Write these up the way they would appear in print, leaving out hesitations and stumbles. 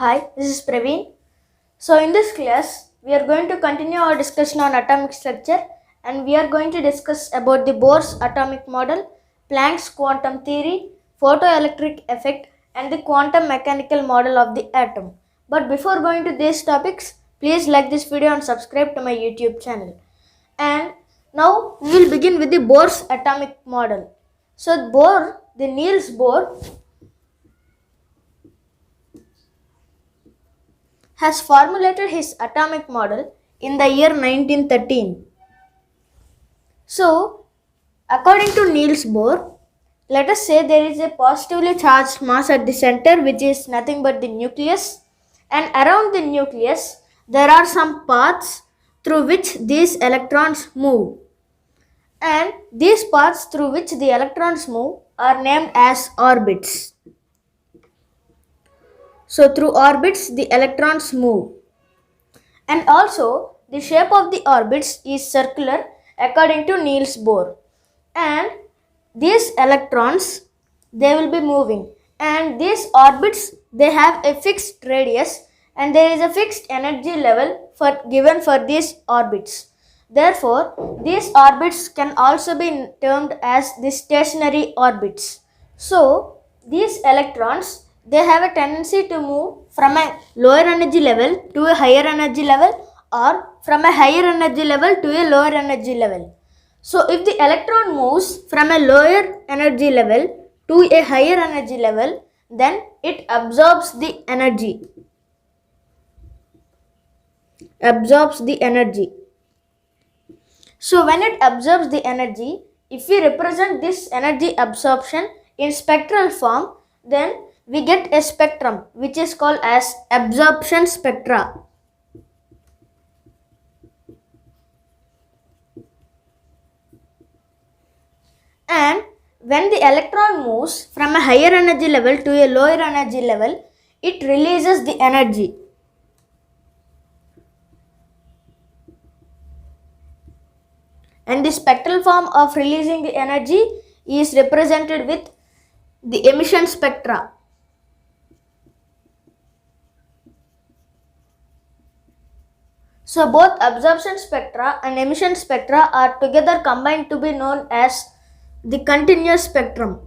Hi, this is Praveen. So, in this class, we are going to continue our discussion on atomic structure and we are going to discuss about the Bohr's atomic model, Planck's quantum theory, photoelectric effect, and the quantum mechanical model of the atom. But before going to these topics, please like this video and subscribe to my YouTube channel. And now we will begin with the Bohr's atomic model. So, Niels Bohr has formulated his atomic model in the year 1913. So, according to Niels Bohr, let us say there is a positively charged mass at the center, which is nothing but the nucleus, and around the nucleus there are some paths through which these electrons move, and these paths through which the electrons move are named as orbits. So, through orbits the electrons move. And also, the shape of the orbits is circular according to Niels Bohr. And these electrons, they will be moving. And these orbits, they have a fixed radius and there is a fixed energy level given for these orbits. Therefore, these orbits can also be termed as the stationary orbits. So, these electrons, they have a tendency to move from a lower energy level to a higher energy level or from a higher energy level to a lower energy level. So, if the electron moves from a lower energy level to a higher energy level, then it absorbs the energy. So, when it absorbs the energy, if we represent this energy absorption in spectral form, then we get a spectrum which is called as absorption spectra. And when the electron moves from a higher energy level to a lower energy level, it releases the energy. And the spectral form of releasing the energy is represented with the emission spectra. So both absorption spectra and emission spectra are together combined to be known as the continuous spectrum.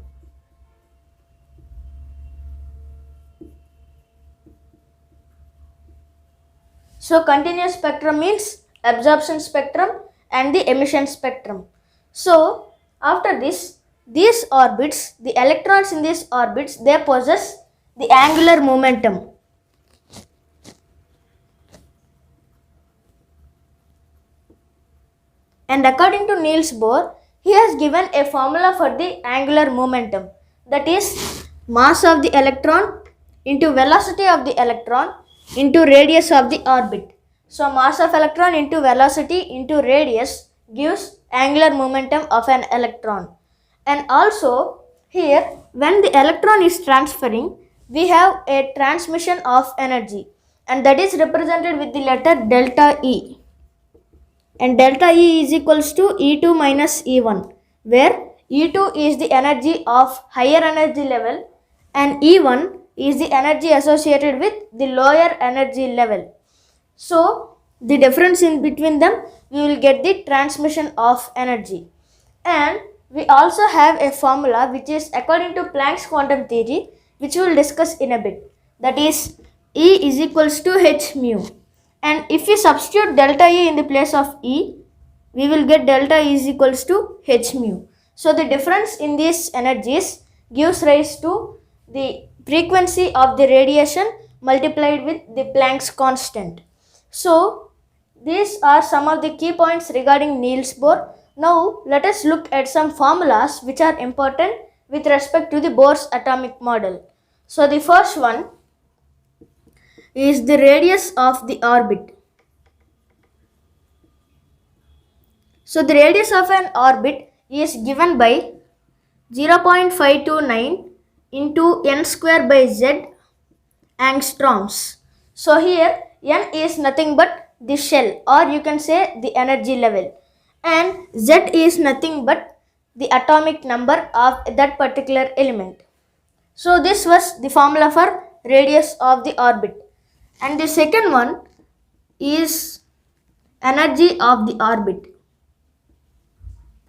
So continuous spectrum means absorption spectrum and the emission spectrum. So after this, these orbits, the electrons in these orbits, they possess the angular momentum. And according to Niels Bohr, he has given a formula for the angular momentum, that is mass of the electron into velocity of the electron into radius of the orbit. So mass of electron into velocity into radius gives angular momentum of an electron. And also here, when the electron is transferring, we have a transmission of energy, and that is represented with the letter delta E. And delta E is equals to E2 minus E1, where E2 is the energy of higher energy level and E1 is the energy associated with the lower energy level. So, the difference in between them, we will get the transmission of energy. And we also have a formula which is according to Planck's quantum theory, which we will discuss in a bit. That is E is equals to h mu. And if we substitute delta E in the place of E, we will get delta E is equals to h mu. So the difference in these energies gives rise to the frequency of the radiation multiplied with the Planck's constant. So these are some of the key points regarding Niels Bohr. Now let us look at some formulas which are important with respect to the Bohr's atomic model. So the first one is the radius of the orbit. So the radius of an orbit is given by 0.529 into n square by z angstroms. So here n is nothing but the shell, or you can say the energy level, and z is nothing but the atomic number of that particular element. So this was the formula for radius of the orbit. And the second one is energy of the orbit.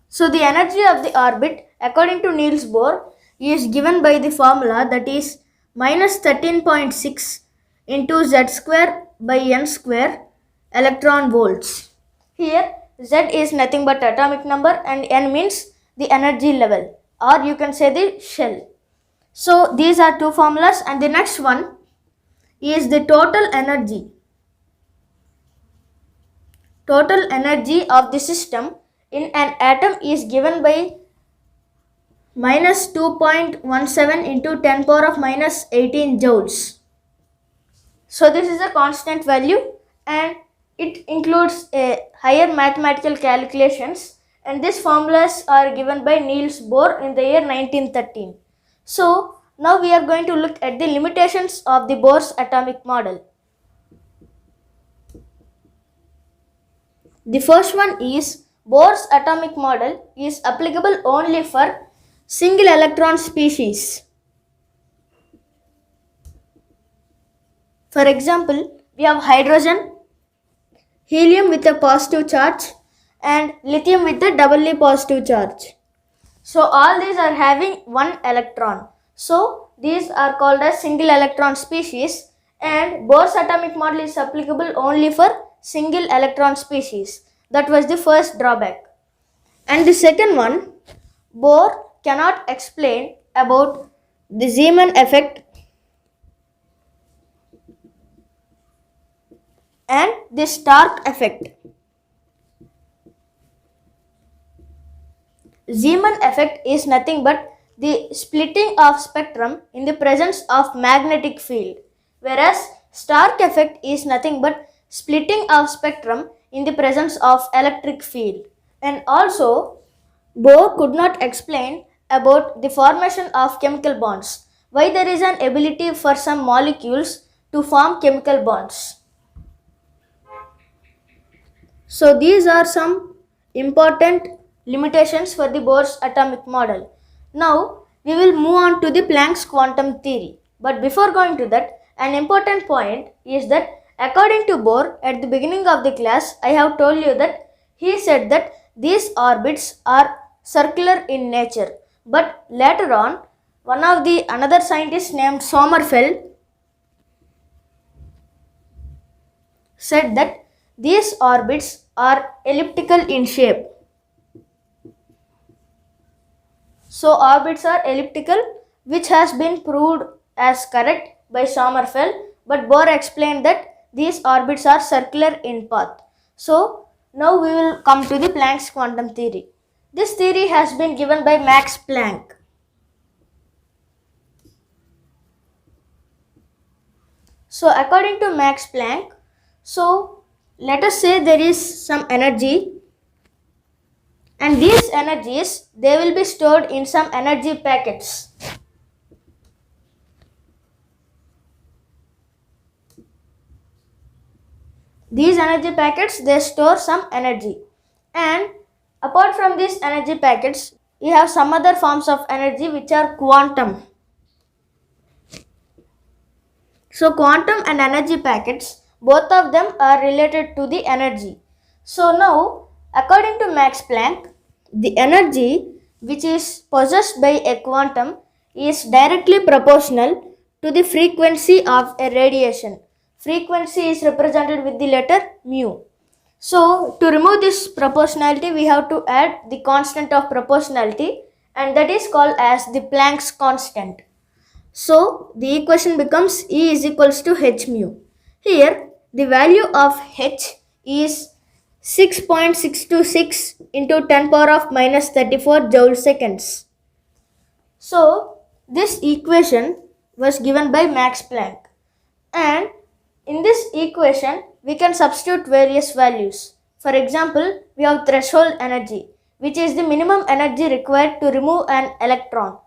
So the energy of the orbit according to Niels Bohr is given by the formula, that is minus 13.6 into z square by n square electron volts. Here z is nothing but atomic number and n means the energy level, or you can say the shell. So these are two formulas, and the next one is the total energy. Total energy of the system in an atom is given by minus 2.17 into 10 power of minus 18 joules. So this is a constant value and it includes a higher mathematical calculations, and these formulas are given by Niels Bohr in the year 1913. So now we are going to look at the limitations of the Bohr's atomic model. The first one is Bohr's atomic model is applicable only for single electron species. For example, we have hydrogen, helium with a positive charge, and lithium with a doubly positive charge. So all these are having one electron. So these are called as single electron species, and Bohr's atomic model is applicable only for single electron species. That was the first drawback. And the second one, Bohr cannot explain about the Zeeman effect and the Stark effect. Zeeman effect is nothing but the splitting of spectrum in the presence of magnetic field, whereas Stark effect is nothing but splitting of spectrum in the presence of electric field. And also, Bohr could not explain about the formation of chemical bonds, why there is an ability for some molecules to form chemical bonds. So these are some important limitations for the Bohr's atomic model. Now we will move on to the Planck's quantum theory. But before going to that, an important point is that according to Bohr, at the beginning of the class, I have told you that he said that these orbits are circular in nature. But later on, another scientist named Sommerfeld said that these orbits are elliptical in shape. So orbits are elliptical, which has been proved as correct by Sommerfeld, but Bohr explained that these orbits are circular in path. So now we will come to the Planck's quantum theory. This theory has been given by Max Planck. So according to Max Planck, let us say there is some energy, and these energies, they will be stored in some energy packets. These energy packets, they store some energy, and apart from these energy packets, we have some other forms of energy which are quantum. So quantum and energy packets, both of them are related to the energy. So now, according to Max Planck, the energy which is possessed by a quantum is directly proportional to the frequency of a radiation. Frequency is represented with the letter mu. So to remove this proportionality, we have to add the constant of proportionality, and that is called as the Planck's constant. So the equation becomes E is equals to h mu. Here the value of h is 6.626 into 10 power of minus 34 joule seconds. So this equation was given by Max Planck, and in this equation we can substitute various values. For example, we have threshold energy, which is the minimum energy required to remove an electron.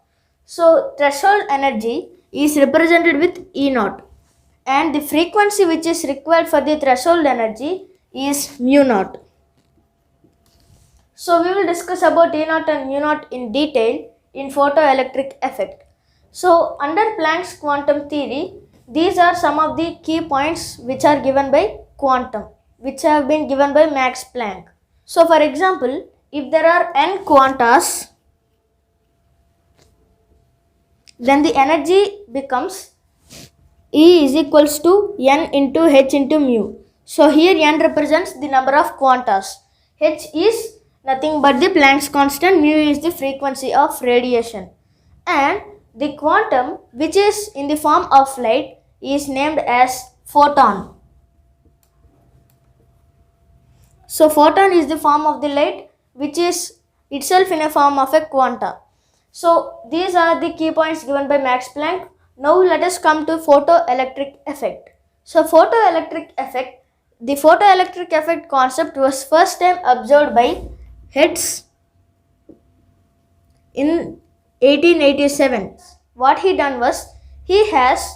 So threshold energy is represented with E naught, and the frequency which is required for the threshold energy is mu naught. So we will discuss about E naught and mu naught in detail in photoelectric effect. So under Planck's quantum theory, These are some of the key points which are given by quantum, which have been given by Max Planck. So for example, if there are n quantas, then the energy becomes E is equals to n into h into mu. So here n represents the number of quantas. H is nothing but the Planck's constant, mu is the frequency of radiation. And the quantum which is in the form of light is named as photon. So photon is the form of the light which is itself in a form of a quanta. So these are the key points given by Max Planck. Now let us come to photoelectric effect. So photoelectric effect, the photoelectric effect concept was first time observed by Hertz in 1887. What he done was, he has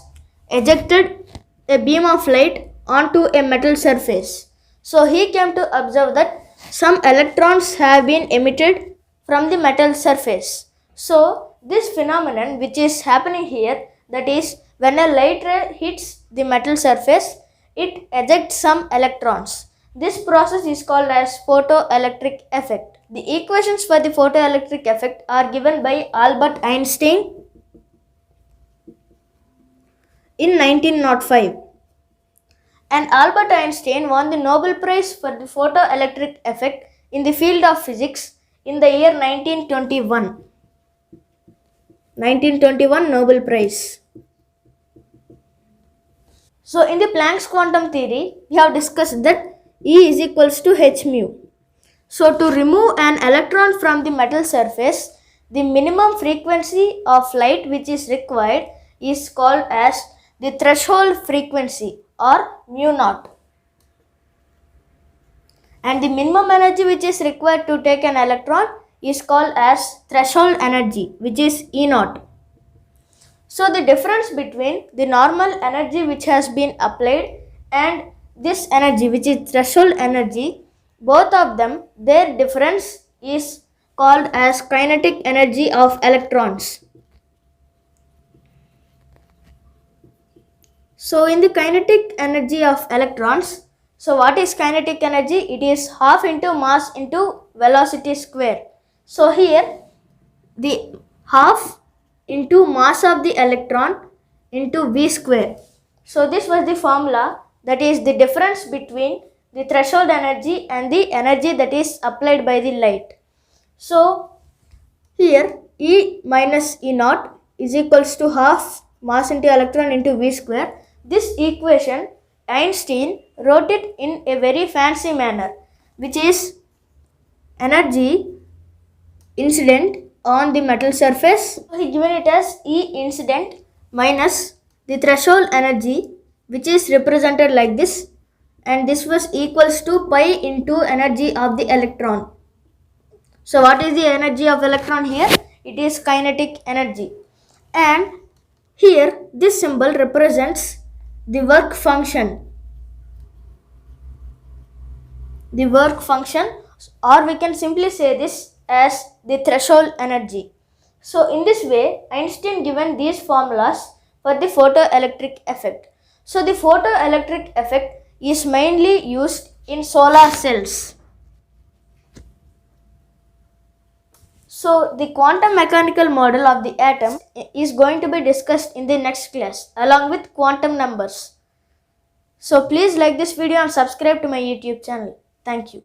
ejected a beam of light onto a metal surface. So he came to observe that some electrons have been emitted from the metal surface. So this phenomenon which is happening here, that is when a light ray hits the metal surface, it ejects some electrons. This process is called as photoelectric effect. The equations for the photoelectric effect are given by Albert Einstein in 1905. And Albert Einstein won the Nobel Prize for the photoelectric effect in the field of physics in the year 1921. 1921 Nobel Prize. So in the Planck's quantum theory, we have discussed that E is equals to h mu. So to remove an electron from the metal surface, the minimum frequency of light which is required is called as the threshold frequency or mu naught. And the minimum energy which is required to take an electron is called as threshold energy, which is E naught. So the difference between the normal energy which has been applied and this energy which is threshold energy, both of them, their difference is called as kinetic energy of electrons. So in the kinetic energy of electrons, so what is kinetic energy? It is half into mass into velocity square. So here the half into mass of the electron into v square. So this was the formula, that is the difference between the threshold energy and the energy that is applied by the light. So here E minus E naught is equals to half mass into electron into v square. This equation Einstein wrote it in a very fancy manner, which is energy incident on the metal surface. He given it as E incident minus the threshold energy, which is represented like this, and this was equals to pi into energy of the electron. So what is the energy of electron here? It is kinetic energy. And here this symbol represents the work function. The work function, or we can simply say this as the threshold energy. So in this way, Einstein given these formulas for the photoelectric effect. So the photoelectric effect is mainly used in solar cells. So the quantum mechanical model of the atom is going to be discussed in the next class along with quantum numbers. So please like this video and subscribe to my YouTube channel. Thank you.